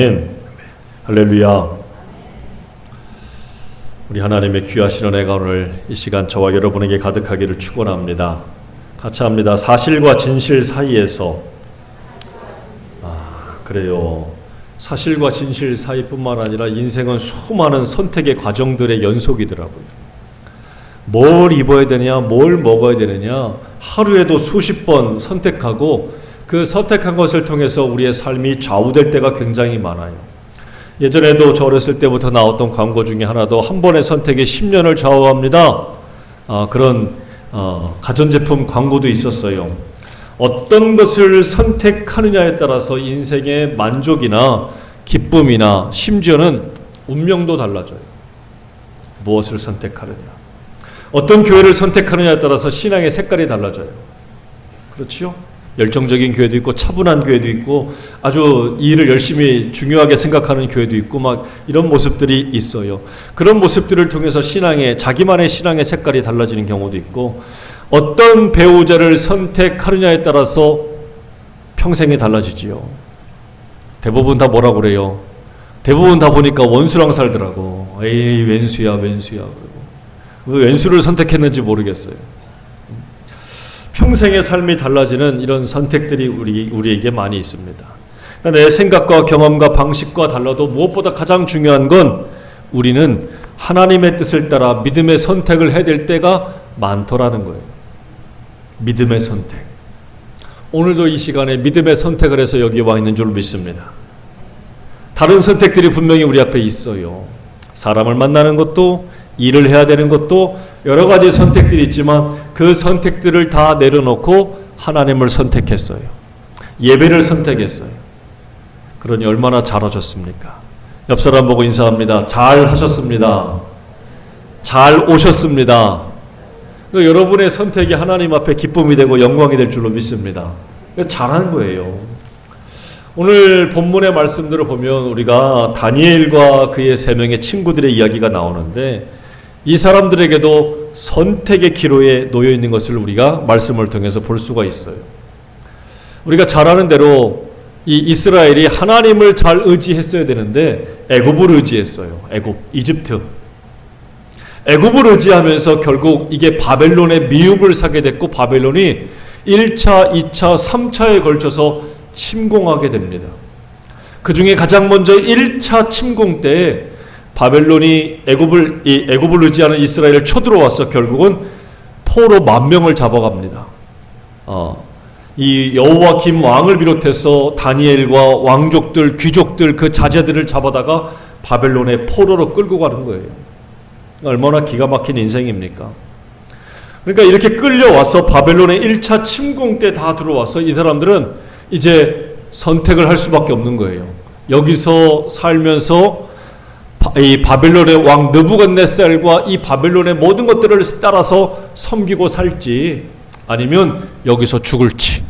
할렐루야. 우리 하나님의 귀하신 은혜가 오늘 이 시간 저와 여러분에게 가득하기를 축원합니다. 같이 합니다. 사실과 진실 사이에서. 그래요. 사실과 진실 사이뿐만 아니라 인생은 수많은 선택의 과정들의 연속이더라고요. 뭘 입어야 되냐, 뭘 먹어야 되느냐, 하루에도 수십 번 선택하고 그 선택한 것을 통해서 우리의 삶이 좌우될 때가 굉장히 많아요. 예전에도 저 어렸을 때부터 나왔던 광고 중에 하나도 한 번의 선택에 10년을 좌우합니다. 그런 가전제품 광고도 있었어요. 어떤 것을 선택하느냐에 따라서 인생의 만족이나 기쁨이나 심지어는 운명도 달라져요. 무엇을 선택하느냐, 어떤 교회를 선택하느냐에 따라서 신앙의 색깔이 달라져요. 그렇지요? 열정적인 교회도 있고 차분한 교회도 있고 아주 일을 열심히 중요하게 생각하는 교회도 있고 막 이런 모습들이 있어요. 그런 모습들을 통해서 자기만의 신앙의 색깔이 달라지는 경우도 있고, 어떤 배우자를 선택하느냐에 따라서 평생이 달라지지요. 대부분 다 뭐라 그래요? 대부분 다 보니까 원수랑 살더라고. 에이, 왼수야 그러고. 왜 왼수를 선택했는지 모르겠어요. 평생의 삶이 달라지는 이런 선택들이 우리에게 많이 있습니다. 내 생각과 경험과 방식과 달라도 무엇보다 가장 중요한 건 우리는 하나님의 뜻을 따라 믿음의 선택을 해야 될 때가 많더라는 거예요. 믿음의 선택. 오늘도 이 시간에 믿음의 선택을 해서 여기 와 있는 줄 믿습니다. 다른 선택들이 분명히 우리 앞에 있어요. 사람을 만나는 것도, 일을 해야 되는 것도, 여러 가지 선택들이 있지만 그 선택들을 다 내려놓고 하나님을 선택했어요. 예배를 선택했어요. 그러니 얼마나 잘하셨습니까? 옆 사람 보고 인사합니다. 잘 하셨습니다. 잘 오셨습니다. 여러분의 선택이 하나님 앞에 기쁨이 되고 영광이 될 줄로 믿습니다. 잘한 거예요. 오늘 본문의 말씀들을 보면 우리가 다니엘과 그의 3명의 친구들의 이야기가 나오는데, 이 사람들에게도 선택의 기로에 놓여 있는 것을 우리가 말씀을 통해서 볼 수가 있어요. 우리가 잘 아는 대로 이 이스라엘이 하나님을 잘 의지했어야 되는데 애굽을 의지했어요. 이집트. 애굽을 의지하면서 결국 이게 바벨론의 미움을 사게 됐고, 바벨론이 1차, 2차, 3차에 걸쳐서 침공하게 됩니다. 그 중에 가장 먼저 1차 침공 때에 바벨론이 애굽을 의지하는 이스라엘을 쳐들어와서 결국은 포로 10,000명을 잡아갑니다. 이 여호와김 왕을 비롯해서 다니엘과 왕족들, 귀족들, 그 자제들을 잡아다가 바벨론의 포로로 끌고 가는 거예요. 얼마나 기가 막힌 인생입니까? 그러니까 이렇게 끌려와서 바벨론의 1차 침공 때 다 들어와서 이 사람들은 이제 선택을 할 수밖에 없는 거예요. 여기서 살면서 이 바벨론의 왕 느부갓네살과 이 바벨론의 모든 것들을 따라서 섬기고 살지, 아니면 여기서 죽을지,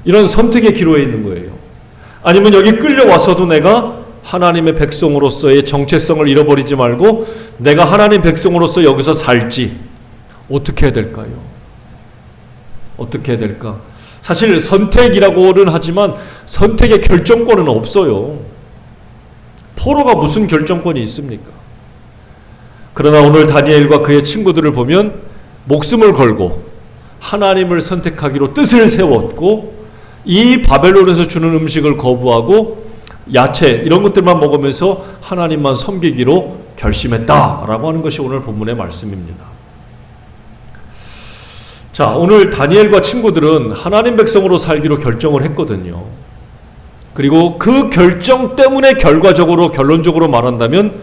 이런 선택의 기로에 있는 거예요. 아니면 여기 끌려와서도 내가 하나님의 백성으로서의 정체성을 잃어버리지 말고 내가 하나님 백성으로서 여기서 살지, 어떻게 해야 될까요? 어떻게 해야 될까? 사실 선택이라고는 하지만 선택의 결정권은 없어요. 포로가 무슨 결정권이 있습니까? 그러나 오늘 다니엘과 그의 친구들을 보면 목숨을 걸고 하나님을 선택하기로 뜻을 세웠고, 이 바벨론에서 주는 음식을 거부하고 야채 이런 것들만 먹으면서 하나님만 섬기기로 결심했다라고 하는 것이 오늘 본문의 말씀입니다. 자, 오늘 다니엘과 친구들은 하나님 백성으로 살기로 결정을 했거든요. 그리고 그 결정 때문에 결론적으로 말한다면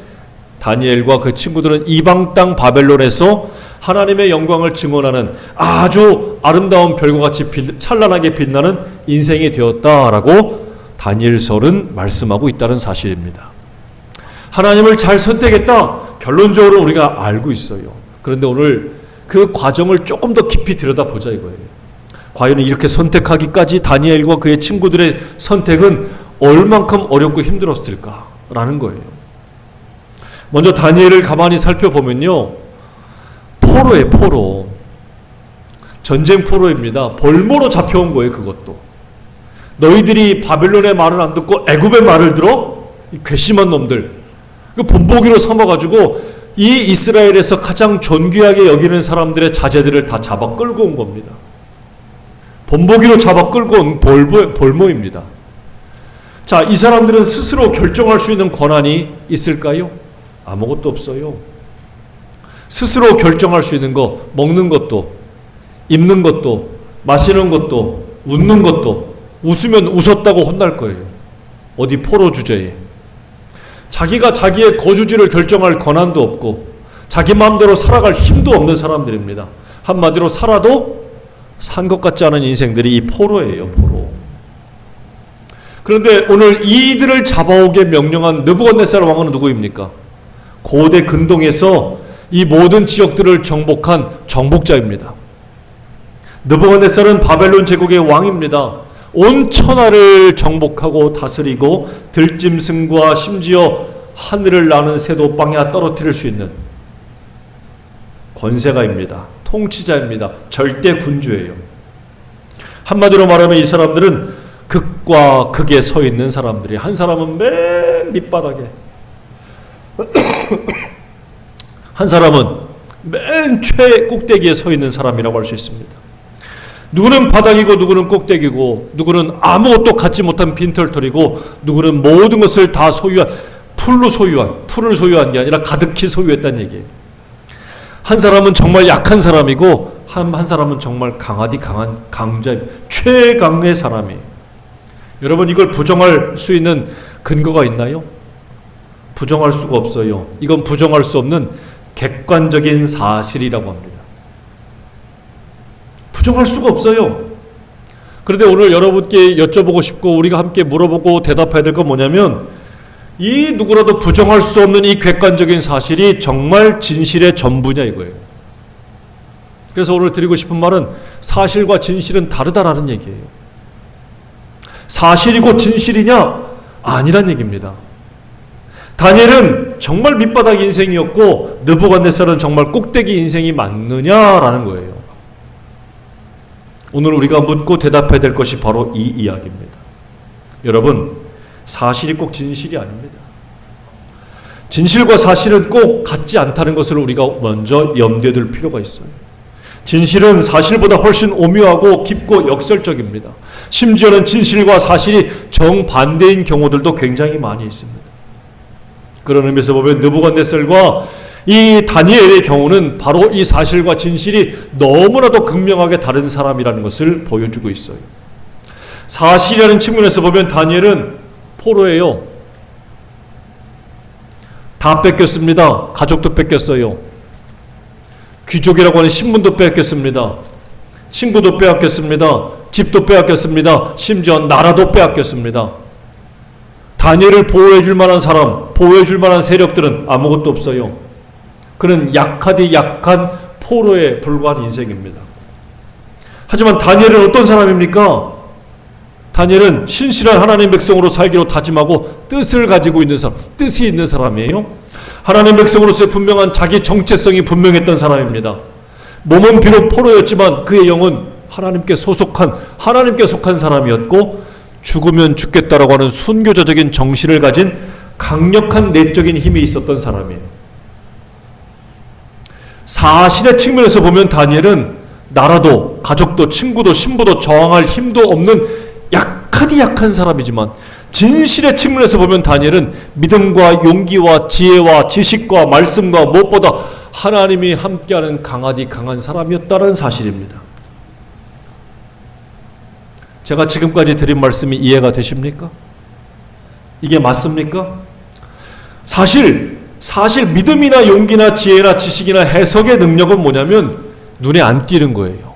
다니엘과 그 친구들은 이방 땅 바벨론에서 하나님의 영광을 증언하는 아주 아름다운 별과 같이 찬란하게 빛나는 인생이 되었다라고 다니엘서는 말씀하고 있다는 사실입니다. 하나님을 잘 선택했다, 결론적으로 우리가 알고 있어요. 그런데 오늘 그 과정을 조금 더 깊이 들여다보자 이거예요. 과연 이렇게 선택하기까지 다니엘과 그의 친구들의 선택은 얼만큼 어렵고 힘들었을까라는 거예요. 먼저 다니엘을 가만히 살펴보면요, 포로예요, 포로. 전쟁 포로입니다. 벌모로 잡혀온 거예요, 그것도. 너희들이 바벨론의 말을 안 듣고 애굽의 말을 들어? 이 괘씸한 놈들. 그 본보기로 삼아가지고 이 이스라엘에서 가장 존귀하게 여기는 사람들의 자제들을 다 잡아 끌고 온 겁니다. 본보기로 잡아 끌고 온 볼모입니다. 자, 이 사람들은 스스로 결정할 수 있는 권한이 있을까요? 아무것도 없어요. 스스로 결정할 수 있는 거, 먹는 것도, 입는 것도, 마시는 것도, 웃는 것도, 웃으면 웃었다고 혼날 거예요. 어디 포로 주제에. 자기가 자기의 거주지를 결정할 권한도 없고 자기 마음대로 살아갈 힘도 없는 사람들입니다. 한마디로 살아도 산 것 같지 않은 인생들이 이 포로예요. 포로. 그런데 오늘 이들을 잡아오게 명령한 느부갓네살 왕은 누구입니까? 고대 근동에서 이 모든 지역들을 정복한 정복자입니다. 느부갓네살은 바벨론 제국의 왕입니다. 온 천하를 정복하고 다스리고 들짐승과 심지어 하늘을 나는 새도 빵야 떨어뜨릴 수 있는 권세가입니다. 통치자입니다. 절대 군주예요. 한마디로 말하면 이 사람들은 극과 극에 서 있는 사람들이, 한 사람은 맨 밑바닥에 한 사람은 맨 최꼭대기에 서 있는 사람이라고 할 수 있습니다. 누구는 바닥이고 누구는 꼭대기고 누구는 아무것도 갖지 못한 빈털털이고 누구는 모든 것을 다 소유한, 풀을 소유한 게 아니라 가득히 소유했다는 얘기예요. 한 사람은 정말 약한 사람이고 한 사람은 정말 강하디 강한 강자, 최강의 사람이에요. 여러분, 이걸 부정할 수 있는 근거가 있나요? 부정할 수가 없어요. 이건 부정할 수 없는 객관적인 사실이라고 합니다. 부정할 수가 없어요. 그런데 오늘 여러분께 여쭤보고 싶고 우리가 함께 물어보고 대답해야 될 건 뭐냐면, 이 누구라도 부정할 수 없는 이 객관적인 사실이 정말 진실의 전부냐 이거예요. 그래서 오늘 드리고 싶은 말은 사실과 진실은 다르다라는 얘기예요. 사실이고 진실이냐? 아니란 얘기입니다. 다니엘은 정말 밑바닥 인생이었고 느부갓네살은 정말 꼭대기 인생이 맞느냐라는 거예요. 오늘 우리가 묻고 대답해야 될 것이 바로 이 이야기입니다. 여러분, 사실이 꼭 진실이 아닙니다. 진실과 사실은 꼭 같지 않다는 것을 우리가 먼저 염두에 둘 필요가 있어요. 진실은 사실보다 훨씬 오묘하고 깊고 역설적입니다. 심지어는 진실과 사실이 정반대인 경우들도 굉장히 많이 있습니다. 그런 의미에서 보면 느부갓네살과 이 다니엘의 경우는 바로 이 사실과 진실이 너무나도 극명하게 다른 사람이라는 것을 보여주고 있어요. 사실이라는 측면에서 보면 다니엘은 포로예요. 다 뺏겼습니다. 가족도 뺏겼어요. 귀족이라고 하는 신분도 뺏겼습니다. 친구도 빼앗겼습니다. 집도 빼앗겼습니다. 심지어 나라도 빼앗겼습니다. 다니엘을 보호해줄 만한 사람, 보호해줄 만한 세력들은 아무것도 없어요. 그는 약하디 약한 포로에 불과한 인생입니다. 하지만 다니엘은 어떤 사람입니까? 다니엘은 신실한 하나님 백성으로 살기로 다짐하고 뜻을 가지고 있는 사람, 뜻이 있는 사람이에요. 하나님 백성으로서의 분명한 자기 정체성이 분명했던 사람입니다. 몸은 비록 포로였지만 그의 영은 하나님께 속한 사람이었고, 죽으면 죽겠다라고 하는 순교자적인 정신을 가진 강력한 내적인 힘이 있었던 사람이에요. 사실의 측면에서 보면 다니엘은 나라도 가족도 친구도 신부도 저항할 힘도 없는 약하디 약한 사람이지만, 진실의 측면에서 보면 다니엘은 믿음과 용기와 지혜와 지식과 말씀과 무엇보다 하나님이 함께하는 강하디 강한 사람이었다는 사실입니다. 제가 지금까지 드린 말씀이 이해가 되십니까? 이게 맞습니까? 사실 믿음이나 용기나 지혜나 지식이나 해석의 능력은 뭐냐면 눈에 안 띄는 거예요.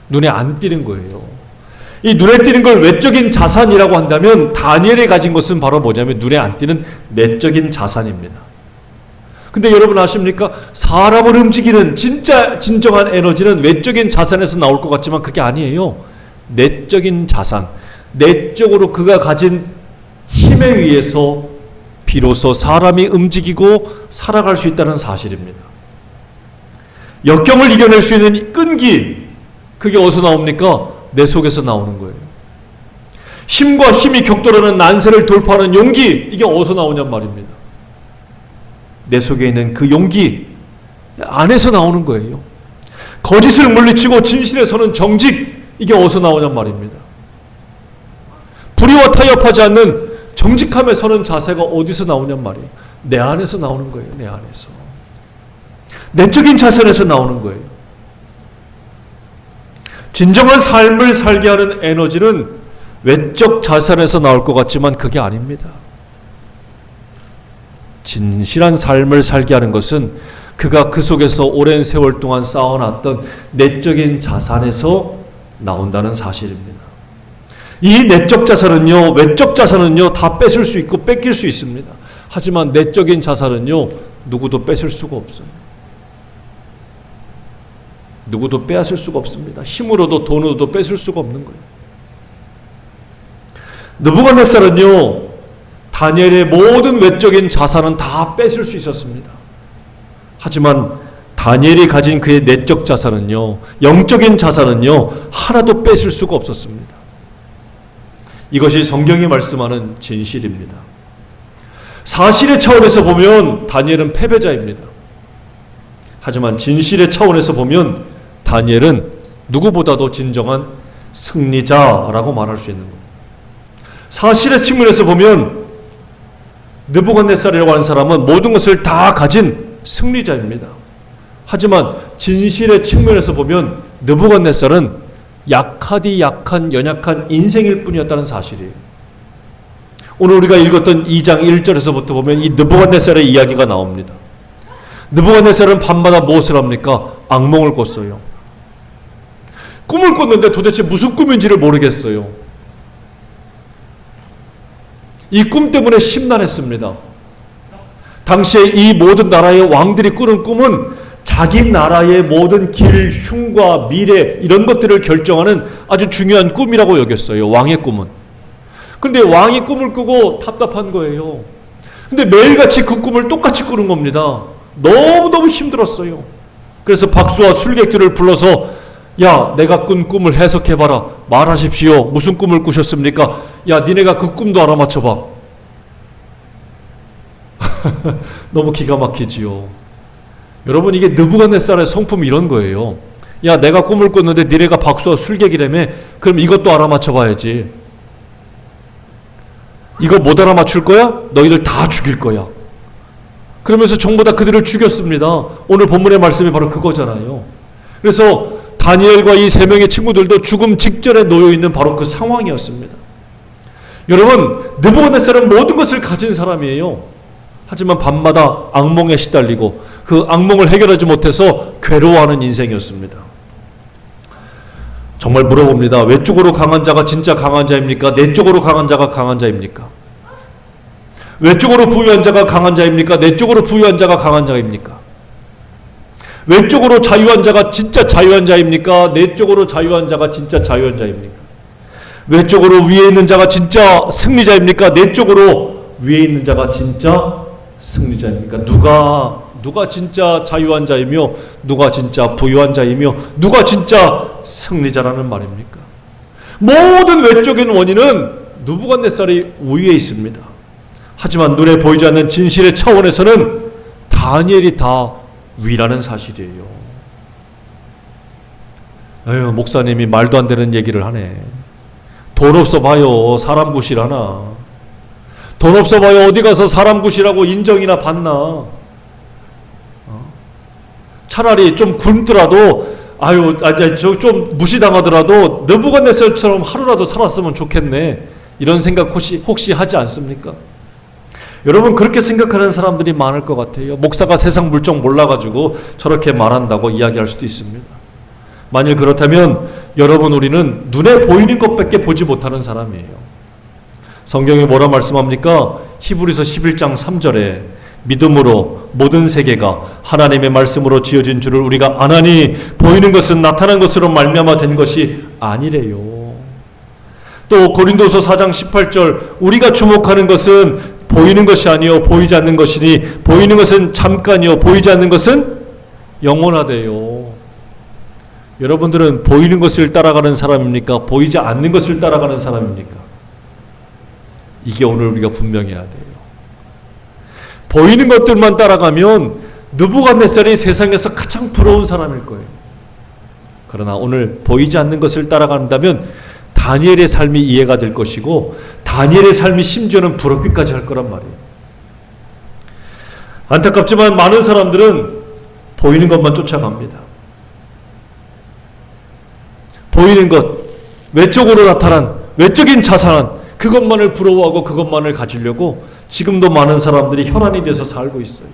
눈에 안 띄는 거예요. 이 눈에 띄는 걸 외적인 자산이라고 한다면 다니엘이 가진 것은 바로 뭐냐면 눈에 안 띄는 내적인 자산입니다. 근데 여러분 아십니까? 사람을 움직이는 진정한 에너지는 외적인 자산에서 나올 것 같지만 그게 아니에요. 내적인 자산, 내적으로 그가 가진 힘에 의해서 비로소 사람이 움직이고 살아갈 수 있다는 사실입니다. 역경을 이겨낼 수 있는 끈기, 그게 어디서 나옵니까? 내 속에서 나오는 거예요. 힘과 힘이 격돌하는 난세를 돌파하는 용기, 이게 어디서 나오냔 말입니다. 내 속에 있는 그 용기 안에서 나오는 거예요. 거짓을 물리치고 진실에 서는 정직, 이게 어디서 나오냔 말입니다. 불의와 타협하지 않는 정직함에 서는 자세가 어디서 나오냔 말이에요. 내 안에서 나오는 거예요. 내 안에서. 내적인 자선에서 나오는 거예요. 진정한 삶을 살게 하는 에너지는 외적 자산에서 나올 것 같지만 그게 아닙니다. 진실한 삶을 살게 하는 것은 그가 그 속에서 오랜 세월 동안 쌓아놨던 내적인 자산에서 나온다는 사실입니다. 이 내적 자산은요, 외적 자산은요, 다 뺏을 수 있고 뺏길 수 있습니다. 하지만 내적인 자산은요, 누구도 뺏을 수가 없어요. 누구도 빼앗을 수가 없습니다. 힘으로도 돈으로도 뺏을 수가 없는 거예요. 느부갓네살은요, 다니엘의 모든 외적인 자산은 다 뺏을 수 있었습니다. 하지만 다니엘이 가진 그의 내적 자산은요, 영적인 자산은요, 하나도 뺏을 수가 없었습니다. 이것이 성경이 말씀하는 진실입니다. 사실의 차원에서 보면 다니엘은 패배자입니다. 하지만 진실의 차원에서 보면 다니엘은 누구보다도 진정한 승리자라고 말할 수 있는 겁니다. 사실의 측면에서 보면 느부갓네살이라고 하는 사람은 모든 것을 다 가진 승리자입니다. 하지만 진실의 측면에서 보면 느부갓네살은 약하디 약한 연약한 인생일 뿐이었다는 사실이에요. 오늘 우리가 읽었던 2장 1절에서부터 보면 이 느부갓네살의 이야기가 나옵니다. 느부갓네살은 밤마다 무엇을 합니까? 악몽을 꿨어요. 꿈을 꿨는데 도대체 무슨 꿈인지를 모르겠어요. 이 꿈 때문에 심란했습니다. 당시에 이 모든 나라의 왕들이 꾸는 꿈은 자기 나라의 모든 길, 흉과 미래 이런 것들을 결정하는 아주 중요한 꿈이라고 여겼어요. 왕의 꿈은. 그런데 왕이 꿈을 꾸고 답답한 거예요. 근데 매일같이 그 꿈을 똑같이 꾸는 겁니다. 너무너무 힘들었어요. 그래서 박수와 술객들을 불러서 야, 내가 꾼 꿈을 해석해봐라. 말하십시오. 무슨 꿈을 꾸셨습니까? 야, 니네가 그 꿈도 알아맞혀봐. 너무 기가 막히지요. 여러분, 이게 느부갓네살의 성품이 이런 거예요. 야, 내가 꿈을 꿨는데 니네가 박수와 술객이라며? 그럼 이것도 알아맞혀봐야지. 이거 못 알아맞출 거야? 너희들 다 죽일 거야. 그러면서 전부 다 그들을 죽였습니다. 오늘 본문의 말씀이 바로 그거잖아요. 그래서 다니엘과 이 세 명의 친구들도 죽음 직전에 놓여 있는 바로 그 상황이었습니다. 여러분, 느부갓네살은 모든 것을 가진 사람이에요. 하지만 밤마다 악몽에 시달리고 그 악몽을 해결하지 못해서 괴로워하는 인생이었습니다. 정말 물어봅니다. 외적으로 강한 자가 진짜 강한 자입니까? 내적으로 강한 자가 강한 자입니까? 외적으로 부유한 자가 강한 자입니까? 내적으로 부유한 자가 강한 자입니까? 외적으로 자유한 자가 진짜 자유한 자입니까? 내적으로 자유한 자가 진짜 자유한 자입니까? 외적으로 위에 있는 자가 진짜 승리자입니까? 내적으로 위에 있는 자가 진짜 승리자입니까? 누가 진짜 자유한 자이며 누가 진짜 부유한 자이며 누가 진짜 승리자라는 말입니까? 모든 외적인 원인은 느부갓네살이 우위에 있습니다. 하지만 눈에 보이지 않는 진실의 차원에서는 다니엘이 다 위라는 사실이에요. 에휴, 목사님이 말도 안 되는 얘기를 하네. 돈 없어 봐요. 사람 구실하나. 돈 없어 봐요. 어디 가서 사람 구실하고 인정이나 받나. 차라리 좀 굶더라도 좀 무시당하더라도 느부갓네살처럼 하루라도 살았으면 좋겠네. 이런 생각 혹시 하지 않습니까? 여러분, 그렇게 생각하는 사람들이 많을 것 같아요. 목사가 세상 물정 몰라가지고 저렇게 말한다고 이야기할 수도 있습니다. 만일 그렇다면 여러분, 우리는 눈에 보이는 것밖에 보지 못하는 사람이에요. 성경이 뭐라 말씀합니까? 히브리서 11장 3절에 믿음으로 모든 세계가 하나님의 말씀으로 지어진 줄을 우리가 아나니 보이는 것은 나타난 것으로 말미암아 된 것이 아니래요. 또 고린도서 4장 18절 우리가 주목하는 것은 보이는 것이 아니요 보이지 않는 것이니 보이는 것은 잠깐이요 보이지 않는 것은 영원하대요. 여러분들은 보이는 것을 따라가는 사람입니까? 보이지 않는 것을 따라가는 사람입니까? 이게 오늘 우리가 분명해야 돼요. 보이는 것들만 따라가면 느부갓네살이 세상에서 가장 부러운 사람일 거예요. 그러나 오늘 보이지 않는 것을 따라간다면 다니엘의 삶이 이해가 될 것이고 다니엘의 삶이 심지어는 부럽기까지 할 거란 말이에요. 안타깝지만 많은 사람들은 보이는 것만 쫓아갑니다. 보이는 것, 외적으로 나타난 외적인 자산, 그것만을 부러워하고 그것만을 가지려고 지금도 많은 사람들이 혈안이 돼서 살고 있어요.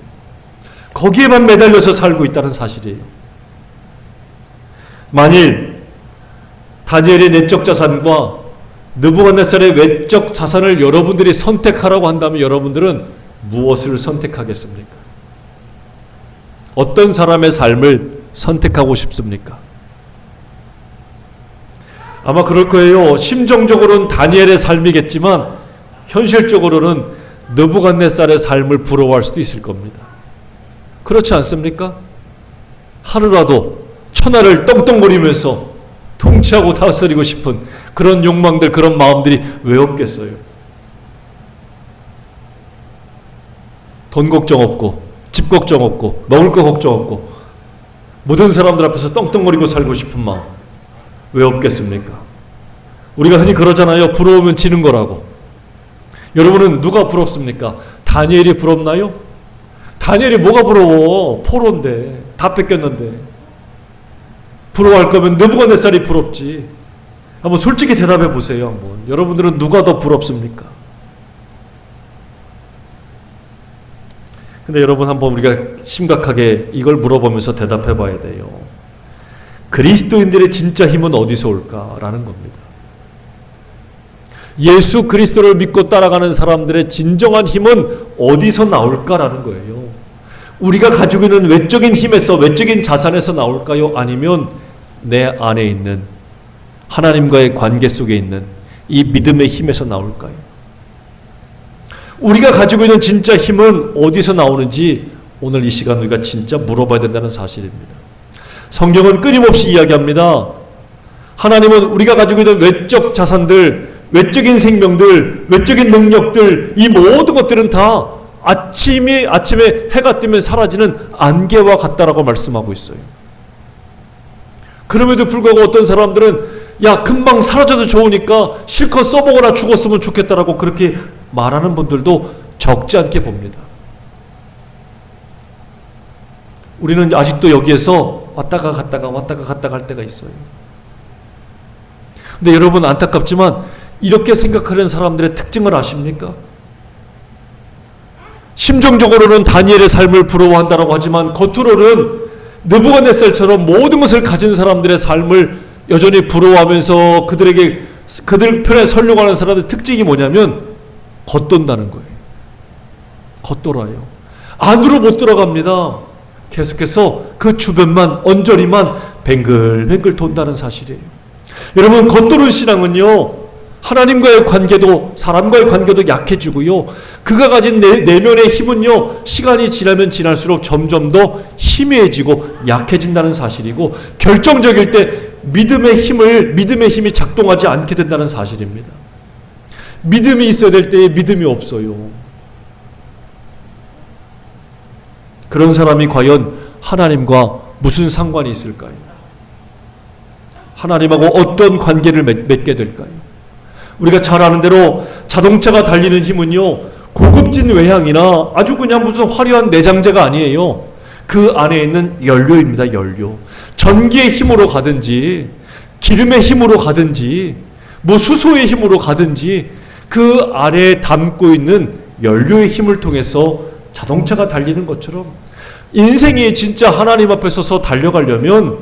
거기에만 매달려서 살고 있다는 사실이에요. 만일 다니엘의 내적 자산과 느부갓네살의 외적 자산을 여러분들이 선택하라고 한다면 여러분들은 무엇을 선택하겠습니까? 어떤 사람의 삶을 선택하고 싶습니까? 아마 그럴 거예요. 심정적으로는 다니엘의 삶이겠지만 현실적으로는 느부갓네살의 삶을 부러워할 수도 있을 겁니다. 그렇지 않습니까? 하루라도 천하를 떵떵거리면서 통치하고 다스리고 싶은 그런 욕망들, 그런 마음들이 왜 없겠어요? 돈 걱정 없고 집 걱정 없고 먹을 거 걱정 없고 모든 사람들 앞에서 떵떵거리고 살고 싶은 마음 왜 없겠습니까? 우리가 흔히 그러잖아요. 부러우면 지는 거라고. 여러분은 누가 부럽습니까? 다니엘이 부럽나요? 다니엘이 뭐가 부러워? 포로인데 다 뺏겼는데. 부러워할 거면 느부갓네살이 부럽지. 한번 솔직히 대답해 보세요. 한번. 여러분들은 누가 더 부럽습니까? 근데 여러분 한번 우리가 심각하게 이걸 물어보면서 대답해 봐야 돼요. 그리스도인들의 진짜 힘은 어디서 올까라는 겁니다. 예수 그리스도를 믿고 따라가는 사람들의 진정한 힘은 어디서 나올까라는 거예요. 우리가 가지고 있는 외적인 힘에서, 외적인 자산에서 나올까요? 아니면 내 안에 있는 하나님과의 관계 속에 있는 이 믿음의 힘에서 나올까요? 우리가 가지고 있는 진짜 힘은 어디서 나오는지 오늘 이 시간 우리가 진짜 물어봐야 된다는 사실입니다. 성경은 끊임없이 이야기합니다. 하나님은 우리가 가지고 있는 외적 자산들, 외적인 생명들, 외적인 능력들, 이 모든 것들은 다 아침에 해가 뜨면 사라지는 안개와 같다라고 말씀하고 있어요. 그럼에도 불구하고 어떤 사람들은 야 금방 사라져도 좋으니까 실컷 써보거나 죽었으면 좋겠다라고 그렇게 말하는 분들도 적지 않게 봅니다. 우리는 아직도 여기에서 왔다가 갔다가 할 때가 있어요. 근데 여러분 안타깝지만 이렇게 생각하는 사람들의 특징을 아십니까? 심정적으로는 다니엘의 삶을 부러워한다고 하지만 겉으로는 느부갓네살처럼 모든 것을 가진 사람들의 삶을 여전히 부러워하면서 그들 편에 서려고 하는 사람의 특징이 뭐냐면 겉돈다는 거예요. 겉돌아요. 안으로 못 들어갑니다. 계속해서 그 주변만 언저리만 뱅글뱅글 돈다는 사실이에요. 여러분 겉도는 신앙은요 하나님과의 관계도 사람과의 관계도 약해지고요 그가 가진 내면의 힘은요 시간이 지나면 지날수록 점점 더 희미해지고 약해진다는 사실이고 결정적일 때 믿음의 힘이 작동하지 않게 된다는 사실입니다. 믿음이 있어야 될 때에 믿음이 없어요. 그런 사람이 과연 하나님과 무슨 상관이 있을까요? 하나님하고 어떤 관계를 맺게 될까요? 우리가 잘 아는 대로 자동차가 달리는 힘은요 고급진 외향이나 아주 그냥 무슨 화려한 내장재가 아니에요. 그 안에 있는 연료입니다. 연료. 전기의 힘으로 가든지 기름의 힘으로 가든지 뭐 수소의 힘으로 가든지 그 안에 담고 있는 연료의 힘을 통해서 자동차가 달리는 것처럼 인생이 진짜 하나님 앞에 서서 달려가려면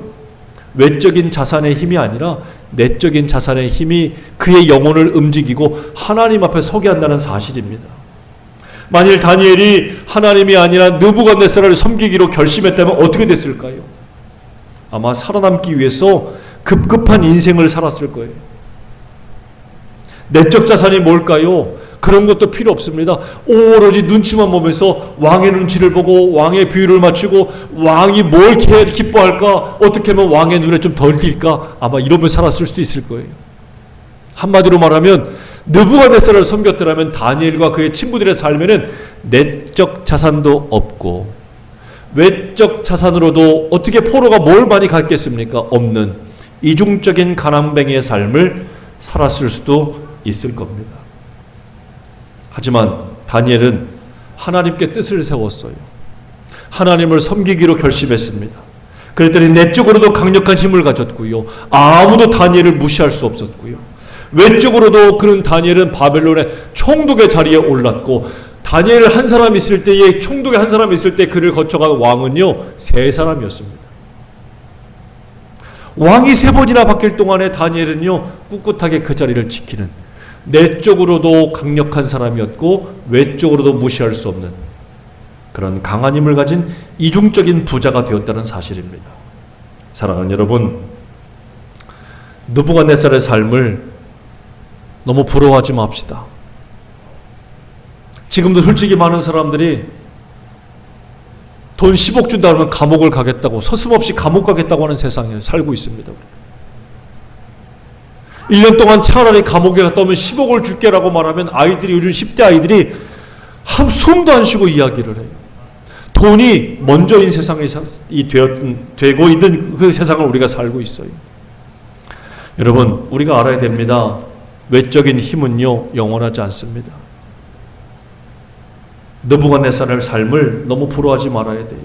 외적인 자산의 힘이 아니라 내적인 자산의 힘이 그의 영혼을 움직이고 하나님 앞에 서게 한다는 사실입니다. 만일 다니엘이 하나님이 아니라 느부갓네살을 섬기기로 결심했다면 어떻게 됐을까요? 아마 살아남기 위해서 급급한 인생을 살았을 거예요. 내적 자산이 뭘까요? 그런 것도 필요 없습니다. 오로지 눈치만 보면서 왕의 눈치를 보고 왕의 비율을 맞추고 왕이 뭘 해야 기뻐할까? 어떻게 하면 왕의 눈에 좀 덜 띌까? 아마 이러면 살았을 수도 있을 거예요. 한마디로 말하면 느부갓네살을 섬겼더라면 다니엘과 그의 친구들의 삶에는 내적 자산도 없고 외적 자산으로도 어떻게 포로가 뭘 많이 갖겠습니까? 없는 이중적인 가난뱅이의 삶을 살았을 수도 있을 겁니다. 하지만 다니엘은 하나님께 뜻을 세웠어요. 하나님을 섬기기로 결심했습니다. 그랬더니 내적으로도 강력한 힘을 가졌고요. 아무도 다니엘을 무시할 수 없었고요. 외적으로도 그는 다니엘은 바벨론의 총독의 자리에 올랐고 다니엘 한 사람 있을 때에 총독의 한 사람 있을 때 그를 거쳐간 왕은요 3사람이었습니다. 왕이 3번이나 바뀔 동안에 다니엘은요 꿋꿋하게 그 자리를 지키는 내적으로도 강력한 사람이었고 외적으로도 무시할 수 없는 그런 강한 힘을 가진 이중적인 부자가 되었다는 사실입니다. 사랑하는 여러분, 느부갓네살의 삶을 너무 부러워하지 맙시다. 지금도 솔직히 많은 사람들이 돈 10억 준다 그러면 감옥을 가겠다고 서슴없이 감옥 가겠다고 하는 세상에 살고 있습니다. 1년 동안 차라리 감옥에 갔다 오면 10억을 줄게라고 말하면 아이들이 요즘 10대 아이들이 한 숨도 안 쉬고 이야기를 해요. 돈이 먼저인 세상이 되고 있는 그 세상을 우리가 살고 있어요. 여러분, 우리가 알아야 됩니다. 외적인 힘은요 영원하지 않습니다. 느부갓네살의 삶을 너무 부러워하지 말아야 돼요.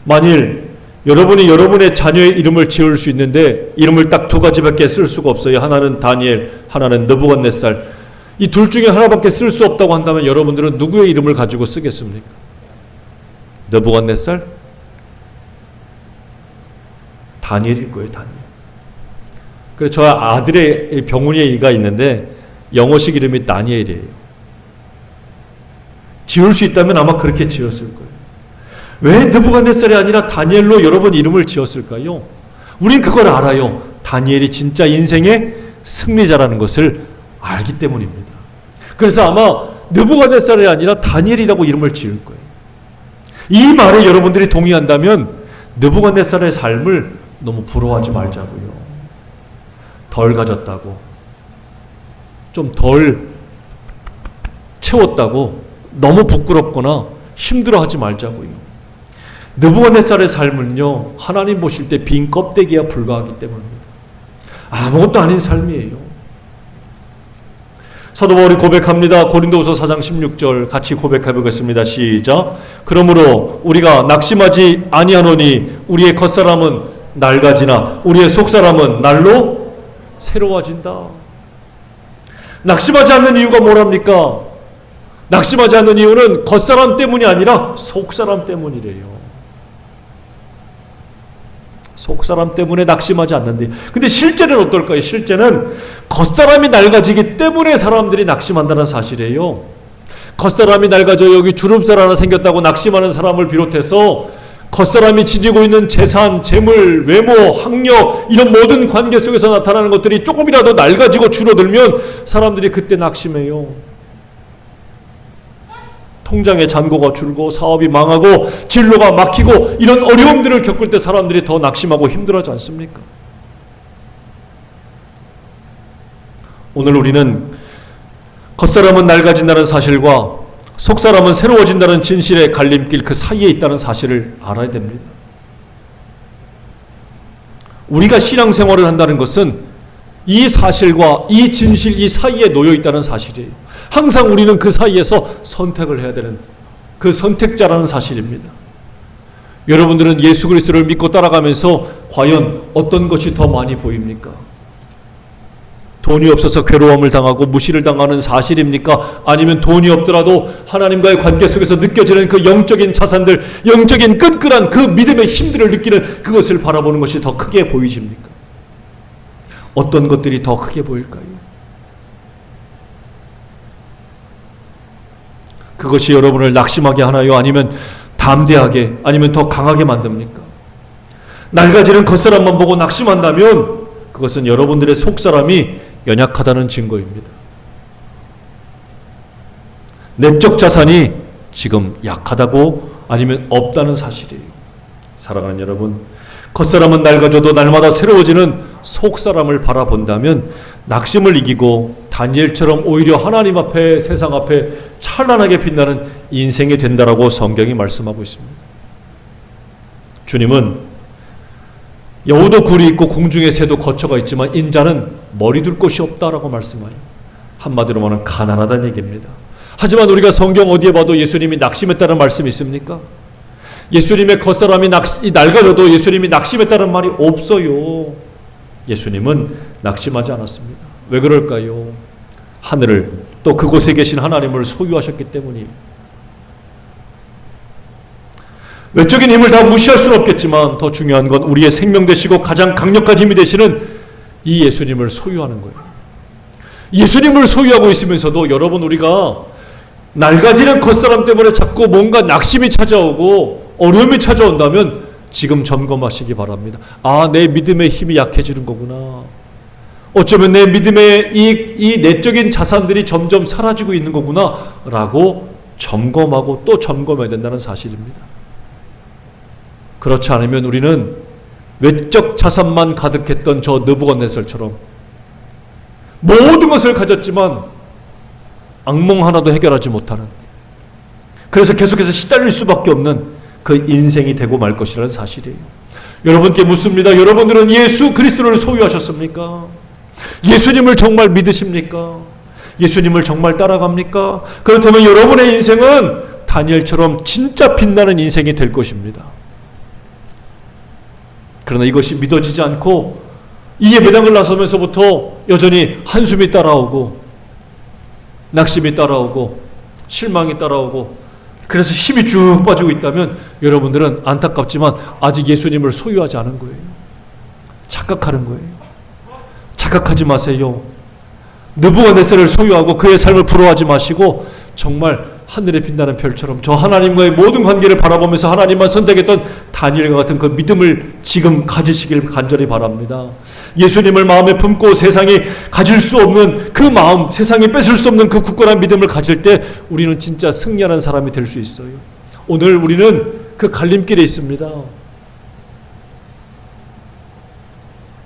만일 여러분이 여러분의 자녀의 이름을 지을 수 있는데 이름을 딱 2가지밖에 쓸 수가 없어요. 하나는 다니엘, 하나는 느부갓네살. 이 둘 중에 하나밖에 쓸 수 없다고 한다면 여러분들은 누구의 이름을 가지고 쓰겠습니까? 느부갓네살? 다니엘일 거예요. 다니엘. 그래서 저 아들의 병훈이의 이가 있는데 영어식 이름이 다니엘이에요. 지을 수 있다면 아마 그렇게 지었을 거예요. 왜 느부갓네살이 아니라 다니엘로 여러분 이름을 지었을까요? 우린 그걸 알아요. 다니엘이 진짜 인생의 승리자라는 것을 알기 때문입니다. 그래서 아마 느부갓네살이 아니라 다니엘이라고 이름을 지을 거예요. 이 말에 여러분들이 동의한다면 느부갓네살의 삶을 너무 부러워하지 말자고요. 덜 가졌다고, 좀 덜 채웠다고 너무 부끄럽거나 힘들어하지 말자고요. 느부갓네살의 삶은요 하나님 보실 때 빈 껍데기에 불과하기 때문입니다. 아무것도 아닌 삶이에요. 사도 바울이 고백합니다. 고린도후서 4장 16절 같이 고백해 보겠습니다. 시작. 그러므로 우리가 낙심하지 아니하노니 우리의 겉사람은 낡아지나 우리의 속사람은 날로 새로워진다. 낙심하지 않는 이유가 뭐랍니까? 낙심하지 않는 이유는 겉사람 때문이 아니라 속사람 때문이래요. 속사람 때문에 낙심하지 않는데, 근데 실제는 어떨까요? 실제는 겉사람이 낡아지기 때문에 사람들이 낙심한다는 사실이에요. 겉사람이 낡아져 여기 주름살 하나 생겼다고 낙심하는 사람을 비롯해서 겉사람이 지니고 있는 재산, 재물, 외모, 학력 이런 모든 관계 속에서 나타나는 것들이 조금이라도 낡아지고 줄어들면 사람들이 그때 낙심해요. 통장의 잔고가 줄고 사업이 망하고 진로가 막히고 이런 어려움들을 겪을 때 사람들이 더 낙심하고 힘들어하지 않습니까? 오늘 우리는 겉사람은 낡아진다는 사실과 속사람은 새로워진다는 진실의 갈림길 그 사이에 있다는 사실을 알아야 됩니다. 우리가 신앙생활을 한다는 것은 이 사실과 이 진실 이 사이에 놓여 있다는 사실이에요. 항상 우리는 그 사이에서 선택을 해야 되는 그 선택자라는 사실입니다. 여러분들은 예수 그리스도를 믿고 따라가면서 과연 어떤 것이 더 많이 보입니까? 돈이 없어서 괴로움을 당하고 무시를 당하는 사실입니까? 아니면 돈이 없더라도 하나님과의 관계 속에서 느껴지는 그 영적인 자산들, 영적인 끈끈한 그 믿음의 힘들을 느끼는 그것을 바라보는 것이 더 크게 보이십니까? 어떤 것들이 더 크게 보일까요? 그것이 여러분을 낙심하게 하나요? 아니면 담대하게, 아니면 더 강하게 만듭니까? 낡아지는 겉사람만 보고 낙심한다면 그것은 여러분들의 속사람이 연약하다는 증거입니다. 내적 자산이 지금 약하다고 아니면 없다는 사실이에요. 사랑하는 여러분, 겉사람은 낡아져도 날마다 새로워지는 속사람을 바라본다면 낙심을 이기고 다니엘처럼 오히려 하나님 앞에, 세상 앞에 찬란하게 빛나는 인생이 된다라고 성경이 말씀하고 있습니다. 주님은 여우도 굴이 있고 공중의 새도 거처가 있지만 인자는 머리 둘 곳이 없다라고 말씀하여 한마디로 말하면 가난하다는 얘기입니다. 하지만 우리가 성경 어디에 봐도 예수님이 낙심했다는 말씀이 있습니까? 예수님의 겉사람이 낡아져도 예수님이 낙심했다는 말이 없어요. 예수님은 낙심하지 않았습니다. 왜 그럴까요? 하늘을 또 그곳에 계신 하나님을 소유하셨기 때문이에요. 외적인 힘을 다 무시할 수는 없겠지만 더 중요한 건 우리의 생명 되시고 가장 강력한 힘이 되시는 이 예수님을 소유하는 거예요. 예수님을 소유하고 있으면서도 여러분, 우리가 낡아지는 겉사람 때문에 자꾸 뭔가 낙심이 찾아오고 어려움이 찾아온다면 지금 점검하시기 바랍니다. 아, 내 믿음의 힘이 약해지는 거구나. 어쩌면 내 믿음의 이 내적인 자산들이 점점 사라지고 있는 거구나 라고 점검하고 또 점검해야 된다는 사실입니다. 그렇지 않으면 우리는 외적 자산만 가득했던 저 느부갓네살처럼 모든 것을 가졌지만 악몽 하나도 해결하지 못하는, 그래서 계속해서 시달릴 수밖에 없는 그 인생이 되고 말 것이라는 사실이에요. 여러분께 묻습니다. 여러분들은 예수 그리스도를 소유하셨습니까? 예수님을 정말 믿으십니까? 예수님을 정말 따라갑니까? 그렇다면 여러분의 인생은 다니엘처럼 진짜 빛나는 인생이 될 것입니다. 그러나 이것이 믿어지지 않고 이 예배당을 나서면서부터 여전히 한숨이 따라오고 낙심이 따라오고 실망이 따라오고 그래서 힘이 쭉 빠지고 있다면 여러분들은 안타깝지만 아직 예수님을 소유하지 않은 거예요. 착각하는 거예요. 착각하지 마세요. 느부갓네살을 소유하고 그의 삶을 부러워하지 마시고 정말 하늘에 빛나는 별처럼 저 하나님과의 모든 관계를 바라보면서 하나님만 선택했던 다니엘과 같은 그 믿음을 지금 가지시길 간절히 바랍니다. 예수님을 마음에 품고 세상이 가질 수 없는 그 마음, 세상이 뺏을 수 없는 그 굳건한 믿음을 가질 때 우리는 진짜 승리하는 사람이 될 수 있어요. 오늘 우리는 그 갈림길에 있습니다.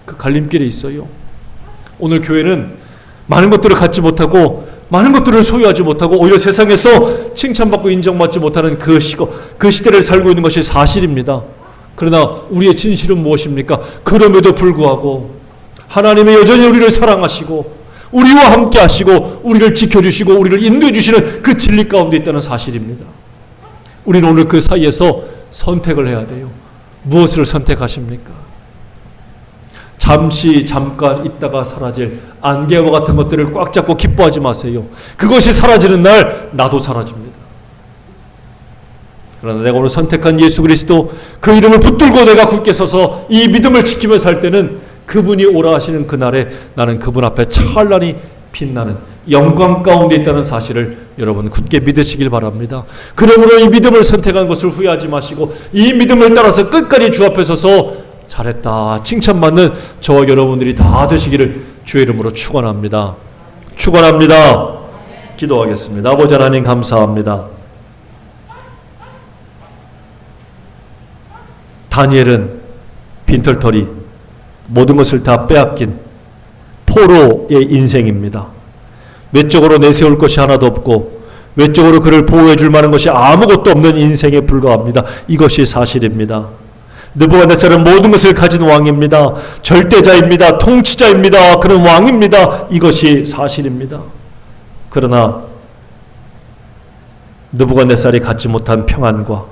그 갈림길에 있어요. 오늘 교회는 많은 것들을 갖지 못하고 많은 것들을 소유하지 못하고 오히려 세상에서 칭찬받고 인정받지 못하는 그 시대를 살고 있는 것이 사실입니다. 그러나 우리의 진실은 무엇입니까? 그럼에도 불구하고 하나님이 여전히 우리를 사랑하시고 우리와 함께 하시고 우리를 지켜주시고 우리를 인도해 주시는 그 진리 가운데 있다는 사실입니다. 우리는 오늘 그 사이에서 선택을 해야 돼요. 무엇을 선택하십니까? 잠깐 있다가 사라질 안개와 같은 것들을 꽉 잡고 기뻐하지 마세요. 그것이 사라지는 날 나도 사라집니다. 그러나 내가 오늘 선택한 예수 그리스도 그 이름을 붙들고 내가 굳게 서서 이 믿음을 지키며 살 때는 그분이 오라 하시는 그날에 나는 그분 앞에 찬란히 빛나는 영광 가운데 있다는 사실을 여러분 굳게 믿으시길 바랍니다. 그러므로 이 믿음을 선택한 것을 후회하지 마시고 이 믿음을 따라서 끝까지 주 앞에 서서 잘했다 칭찬받는 저와 여러분들이 다 되시기를 주의 이름으로 축원합니다. 축원합니다. 기도하겠습니다. 아버지 하나님 감사합니다. 다니엘은 빈털터리 모든 것을 다 빼앗긴 포로의 인생입니다. 외적으로 내세울 것이 하나도 없고 외적으로 그를 보호해 줄 만한 것이 아무것도 없는 인생에 불과합니다. 이것이 사실입니다. 느부갓네살은 모든 것을 가진 왕입니다. 절대자입니다. 통치자입니다. 그런 왕입니다. 이것이 사실입니다. 그러나 느부갓네살이 갖지 못한 평안과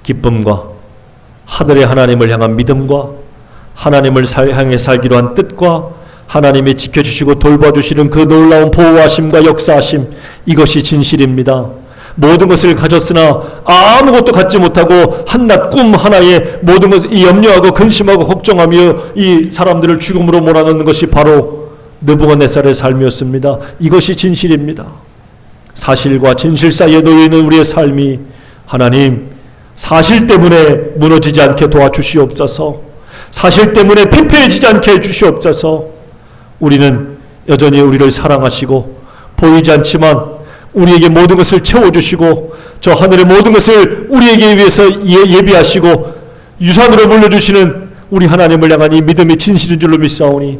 기쁨과 하늘의 하나님을 향한 믿음과 하나님을 향해 살기로 한 뜻과 하나님이 지켜주시고 돌봐주시는 그 놀라운 보호하심과 역사하심, 이것이 진실입니다. 모든 것을 가졌으나 아무것도 갖지 못하고 한낱 꿈 하나에 모든 것을 염려하고 근심하고 걱정하며 이 사람들을 죽음으로 몰아넣는 것이 바로 느부갓네살의 삶이었습니다. 이것이 진실입니다. 사실과 진실 사이에 놓여있는 우리의 삶이 하나님 사실 때문에 무너지지 않게 도와주시옵소서. 사실 때문에 피폐해지지 않게 해주시옵소서. 우리는 여전히 우리를 사랑하시고 보이지 않지만 우리에게 모든 것을 채워주시고 저 하늘의 모든 것을 우리에게 위해서 예비하시고 유산으로 물려주시는 우리 하나님을 향한 이 믿음이 진실인 줄로 믿사오니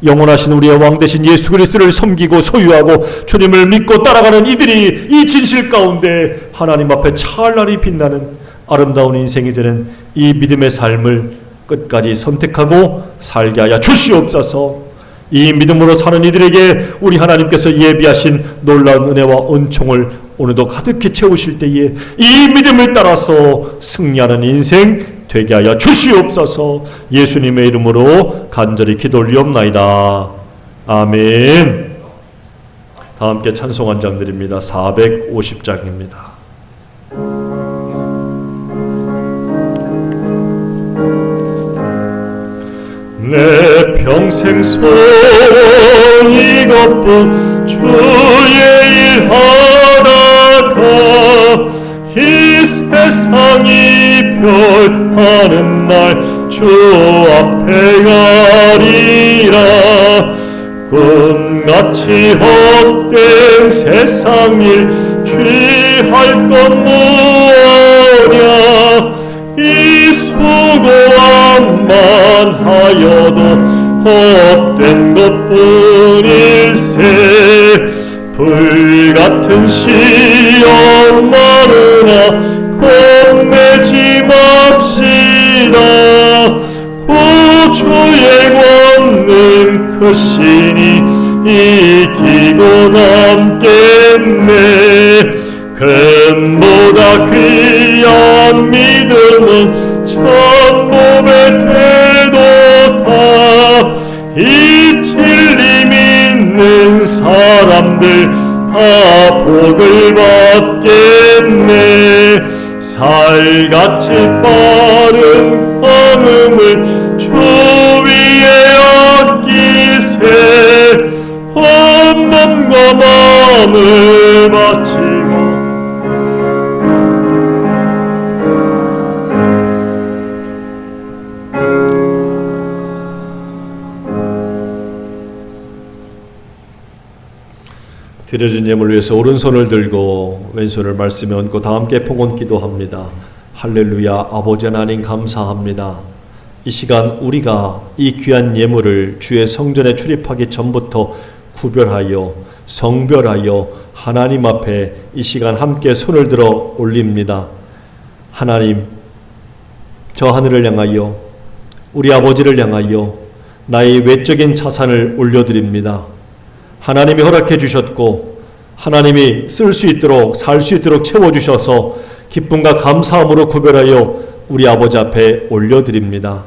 영원하신 우리의 왕 되신 예수 그리스도를 섬기고 소유하고 주님을 믿고 따라가는 이들이 이 진실 가운데 하나님 앞에 찬란히 빛나는 아름다운 인생이 되는 이 믿음의 삶을 끝까지 선택하고 살게 하여 주시옵소서. 이 믿음으로 사는 이들에게 우리 하나님께서 예비하신 놀라운 은혜와 은총을 오늘도 가득히 채우실 때에 이 믿음을 따라서 승리하는 인생 되게 하여 주시옵소서. 예수님의 이름으로 간절히 기도 올리옵나이다. 아멘. 다 함께 찬송 한 장 드립니다. 450장입니다. 내 평생 소원 이것뿐 주의 일 하다가 이 세상이 별하는 날 주 앞에 가리라. 꿈같이 헛된 세상 일 취할 것 무엇냐. 이 수고함만 하여도 헛된 것뿐일세. 불같은 시험 많으나 겁내지 맙시다. 구주의 권능 크시니 이기고 남겠네. 금보다 귀한 믿음은 천몸에 되도다. 이 진리 믿는 사람들 다 복을 받겠네. 살같이 빠른 방음을 주 위에 아끼세. 온 몸과 마음을 바치고 드려진 예물을 위해서 오른손을 들고 왼손을 말씀에 얹고 다 함께 봉헌 기도합니다. 할렐루야. 아버지 하나님 감사합니다. 이 시간 우리가 이 귀한 예물을 주의 성전에 출입하기 전부터 구별하여 성별하여 하나님 앞에 이 시간 함께 손을 들어 올립니다. 하나님, 저 하늘을 향하여 우리 아버지를 향하여 나의 외적인 자산을 올려드립니다. 하나님이 허락해 주셨고 하나님이 쓸 수 있도록 살 수 있도록 채워주셔서 기쁨과 감사함으로 구별하여 우리 아버지 앞에 올려드립니다.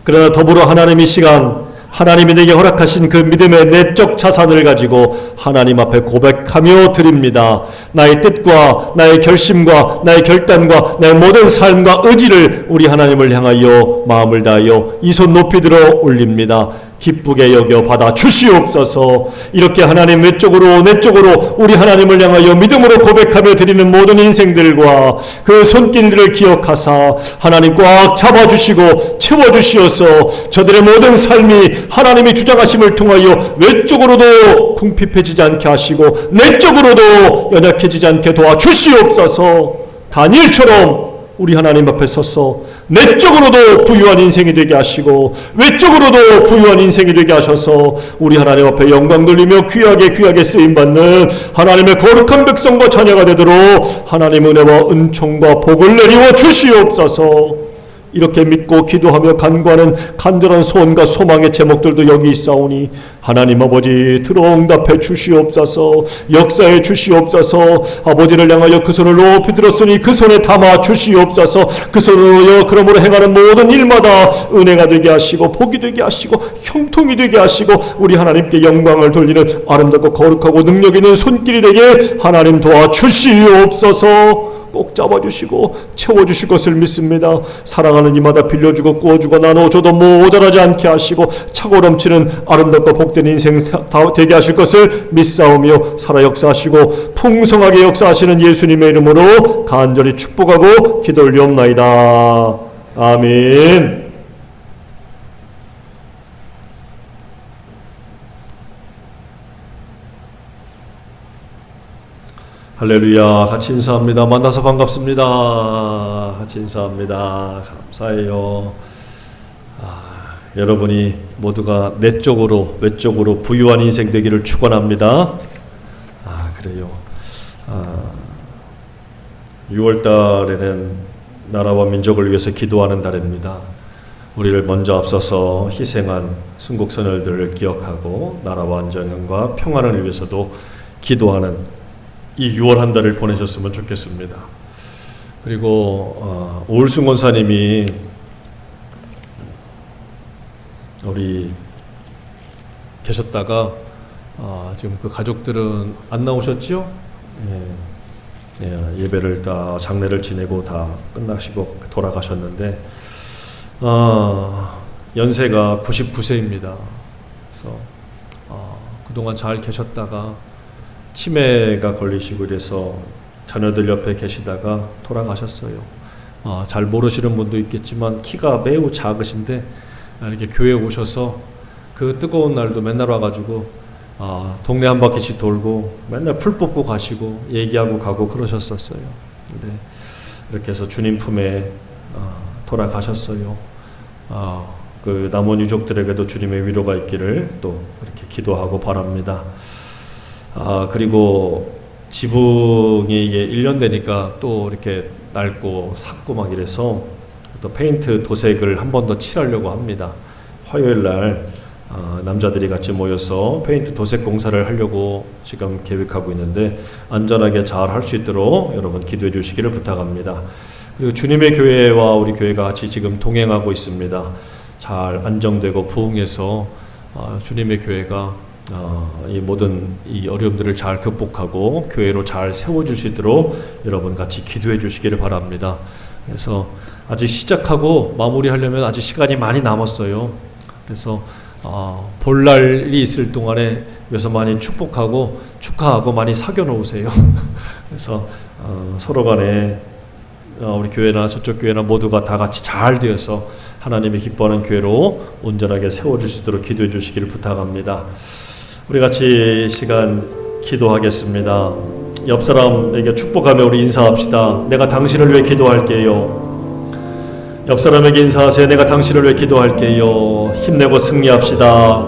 그러나 더불어 하나님 이 시간 하나님이 내게 허락하신 그 믿음의 내적 자산을 가지고 하나님 앞에 고백하며 드립니다. 나의 뜻과 나의 결심과 나의 결단과 나의 모든 삶과 의지를 우리 하나님을 향하여 마음을 다하여 이 손 높이 들어 올립니다. 기쁘게 여겨 받아 주시옵소서. 이렇게 하나님 외적으로 내적으로 우리 하나님을 향하여 믿음으로 고백하며 드리는 모든 인생들과 그 손길들을 기억하사 하나님 꽉 잡아주시고 채워주시어서 저들의 모든 삶이 하나님이 주장하심을 통하여 외적으로도 궁핍해지지 않게 하시고 내적으로도 연약해지지 않게 도와주시옵소서. 다니엘처럼 우리 하나님 앞에 서서 내적으로도 부유한 인생이 되게 하시고 외적으로도 부유한 인생이 되게 하셔서 우리 하나님 앞에 영광 돌리며 귀하게 쓰임받는 하나님의 거룩한 백성과 자녀가 되도록 하나님 은혜와 은총과 복을 내리워 주시옵소서. 이렇게 믿고 기도하며 간구하는 간절한 소원과 소망의 제목들도 여기 있사오니 하나님 아버지 들어응답해 주시옵소서. 역사해 주시옵소서. 아버지를 향하여 그 손을 높이 들었으니 그 손에 담아 주시옵소서. 그 손으로 그러므로 행하는 모든 일마다 은혜가 되게 하시고 복이 되게 하시고 형통이 되게 하시고 우리 하나님께 영광을 돌리는 아름답고 거룩하고 능력 있는 손길이 되게 하나님 도와주시옵소서. 꼭 잡아주시고 채워주실 것을 믿습니다. 사랑하는 이마다 빌려주고 구워주고 나눠줘도 모자라지 않게 하시고 차고 넘치는 아름답고 복된 인생 되게 하실 것을 믿사오며 살아 역사하시고 풍성하게 역사하시는 예수님의 이름으로 간절히 축복하고 기도 올리옵나이다. 아멘. 할렐루야. 같이 인사합니다. 만나서 반갑습니다. 같이 인사합니다. 감사해요. 여러분이 모두가 내적으로 외적으로 부유한 인생 되기를 축원합니다. 그래요. 6월 달에는 나라와 민족을 위해서 기도하는 달입니다. 우리를 먼저 앞서서 희생한 순국선열들을 기억하고 나라와 안전과 평안을 위해서도 기도하는 이 6월 한 달을 보내셨으면 좋겠습니다. 그리고 오울순 권사님이 우리 계셨다가 지금 그 가족들은 안 나오셨죠? 예배를 다 장례를 지내고 다 끝나시고 돌아가셨는데 연세가 99세입니다. 그래서 그동안 잘 계셨다가 치매가 걸리시고 이래서 자녀들 옆에 계시다가 돌아가셨어요. 잘 모르시는 분도 있겠지만 키가 매우 작으신데 이렇게 교회에 오셔서 그 뜨거운 날도 맨날 와가지고 동네 한 바퀴씩 돌고 맨날 풀 뽑고 가시고 얘기하고 가고 그러셨었어요. 근데 이렇게 해서 주님 품에 돌아가셨어요. 그 남은 유족들에게도 주님의 위로가 있기를 또 이렇게 기도하고 바랍니다. 그리고 지붕이 이게 1년 되니까 또 이렇게 낡고 삭고 막 이래서 또 페인트 도색을 한 번 더 칠하려고 합니다. 화요일 날 남자들이 같이 모여서 페인트 도색 공사를 하려고 지금 계획하고 있는데 안전하게 잘 할 수 있도록 여러분 기도해 주시기를 부탁합니다. 그리고 주님의 교회와 우리 교회가 같이 지금 동행하고 있습니다. 잘 안정되고 부흥해서 주님의 교회가 이 모든 이 어려움들을 잘 극복하고 교회로 잘 세워줄 수 있도록 여러분 같이 기도해 주시기를 바랍니다. 그래서 아직 시작하고 마무리하려면 아직 시간이 많이 남았어요. 그래서 볼 날이 있을 동안에 여기서 많이 축복하고 축하하고 많이 사겨 놓으세요. 그래서 서로 간에 우리 교회나 저쪽 교회나 모두가 다 같이 잘 되어서 하나님이 기뻐하는 교회로 온전하게 세워줄 수 있도록 기도해 주시기를 부탁합니다. 우리 같이 시간 기도하겠습니다. 옆 사람에게 축복하며 우리 인사합시다. 내가 당신을 위해 기도할게요. 옆 사람에게 인사하세요. 내가 당신을 위해 기도할게요. 힘내고 승리합시다.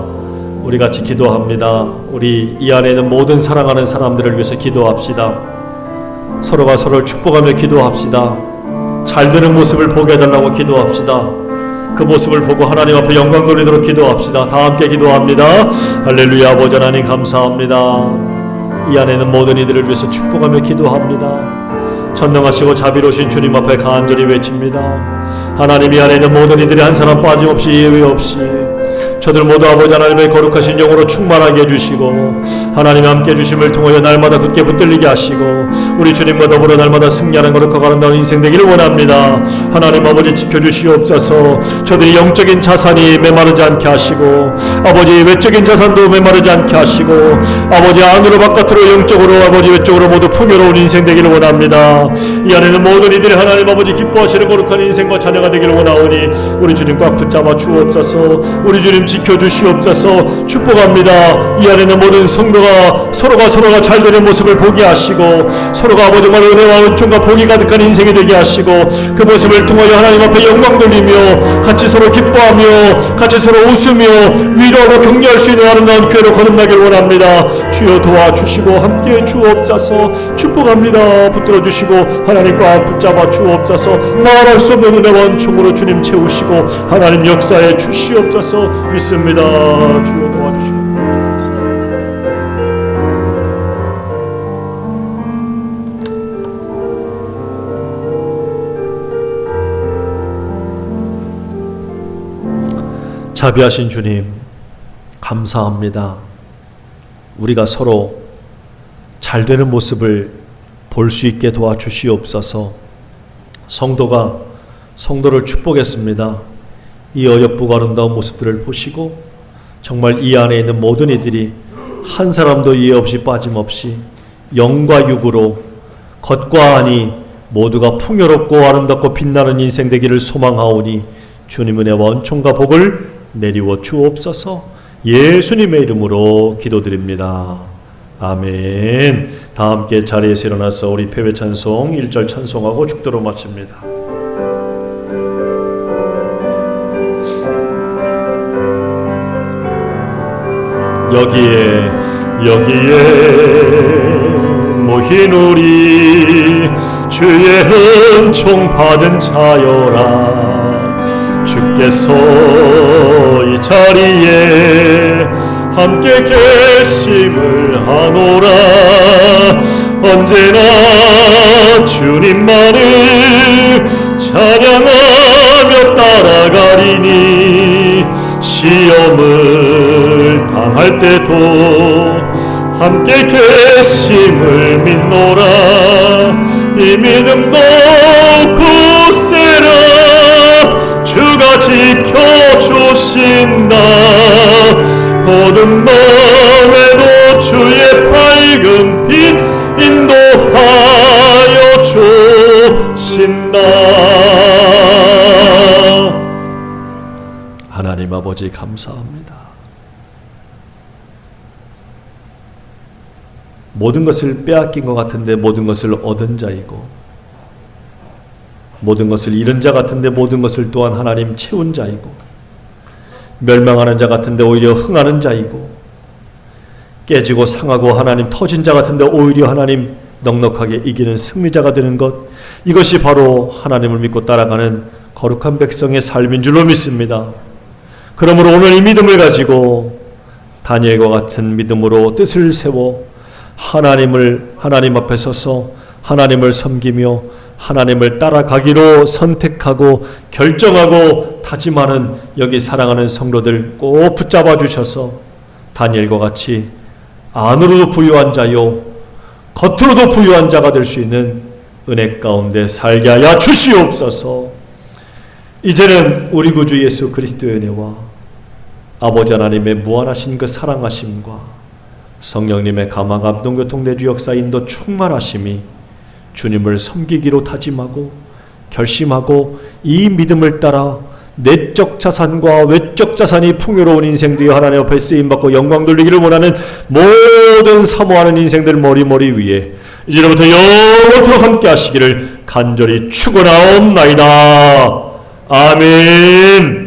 우리 같이 기도합니다. 우리 이 안에 있는 모든 사랑하는 사람들을 위해서 기도합시다. 서로가 서로를 축복하며 기도합시다. 잘 되는 모습을 보게 해달라고 기도합시다. 그 모습을 보고 하나님 앞에 영광 돌리도록 기도합시다. 다 함께 기도합니다. 할렐루야. 아버지 하나님 감사합니다. 이 안에 있는 모든 이들을 위해서 축복하며 기도합니다. 전능하시고 자비로우신 주님 앞에 간절히 외칩니다. 하나님 이 안에 있는 모든 이들이 한 사람 빠짐없이 예외 없이 저들 모두 아버지 하나님의 거룩하신 영으로 충만하게 해주시고 하나님 함께 해주심을 통하여 날마다 굳게 붙들리게 하시고 우리 주님과 더불어 날마다 승리하는 거룩하고 아름다운 인생 되기를 원합니다. 하나님 아버지 지켜주시옵소서. 저들이 영적인 자산이 메마르지 않게 하시고 아버지 외적인 자산도 메마르지 않게 하시고 아버지 안으로 바깥으로 영적으로 아버지 외적으로 모두 풍요로운 인생 되기를 원합니다. 이 안에는 모든 이들이 하나님 아버지 기뻐하시는 거룩한 인생과 자녀가 되기를 원하오니 우리 주님 꽉 붙잡아 주옵소서. 우리 주님 지켜주시옵소서. 축복합니다. 이 안에는 모든 성도가 서로가 잘 되는 모습을 보게 하시고 서로가 아버지만 은혜와 은총과 복이 가득한 인생이 되게 하시고 그 모습을 통하여 하나님 앞에 영광 돌리며 같이 서로 기뻐하며 같이 서로 웃으며 위로하고 격려할 수 있는 아름다운 교회로 거듭나길 원합니다. 주여 도와주시고 함께해 주옵소서. 축복합니다. 붙들어 주시고 하나님 꽉 붙잡아 주옵소서. 말할 수 없는 은혜와 은총으로 주님 채우시고 하나님 역사에 주시옵소서. 믿습니다. 주여 도와주시고 자비하신 주님 감사합니다. 우리가 서로 잘 되는 모습을 볼 수 있게 도와주시옵소서. 성도가 성도를 축복했습니다. 이 어여쁘고 아름다운 모습들을 보시고 정말 이 안에 있는 모든 이들이 한 사람도 이해 없이 빠짐없이 영과 육으로 겉과 안이 모두가 풍요롭고 아름답고 빛나는 인생 되기를 소망하오니 주님 은혜와 은총과 복을 내리워 주옵소서. 예수님의 이름으로 기도드립니다. 아멘. 다 함께 자리에서 일어나서 우리 패배 찬송 1절 찬송하고 축도로 마칩니다. 여기에 모인 우리 주의 은총 받은 자여라. 주께서 이 자리에 함께 계심을 하노라. 언제나 주님만을 찬양하며 따라가리니 시험을 당할 때도 함께 계심을 믿노라. 이 믿음 굳세라. 주가 지켜주신다. 어두운 밤에도 주의 밝은 빛 인도하여 주신다. 하나님 아버지 감사합니다. 모든 것을 빼앗긴 것 같은데 모든 것을 얻은 자이고, 모든 것을 잃은 자 같은데 모든 것을 또한 하나님 채운 자이고, 멸망하는 자 같은데 오히려 흥하는 자이고, 깨지고 상하고 하나님 터진 자 같은데 오히려 하나님 넉넉하게 이기는 승리자가 되는 것, 이것이 바로 하나님을 믿고 따라가는 거룩한 백성의 삶인 줄로 믿습니다. 그러므로 오늘 이 믿음을 가지고 다니엘과 같은 믿음으로 뜻을 세워 하나님 앞에 서서 하나님을 섬기며 하나님을 따라가기로 선택하고 결정하고 다짐하는 여기 사랑하는 성도들 꼭 붙잡아 주셔서 다니엘과 같이 안으로도 부유한 자요 겉으로도 부유한 자가 될 수 있는 은혜 가운데 살게 하여 주시옵소서. 이제는 우리 구주 예수 그리스도의 은혜와 아버지 하나님의 무한하신 그 사랑하심과 성령님의 감화 감동 교통 내주 역사 인도 충만하심이 주님을 섬기기로 다짐하고 결심하고 이 믿음을 따라 내적 자산과 외적 자산이 풍요로운 인생들이 하나님 앞에 쓰임받고 영광 돌리기를 원하는 모든 사모하는 인생들 머리머리 위에 이제부터 영원토록 함께 하시기를 간절히 축원하옵나이다. 아멘.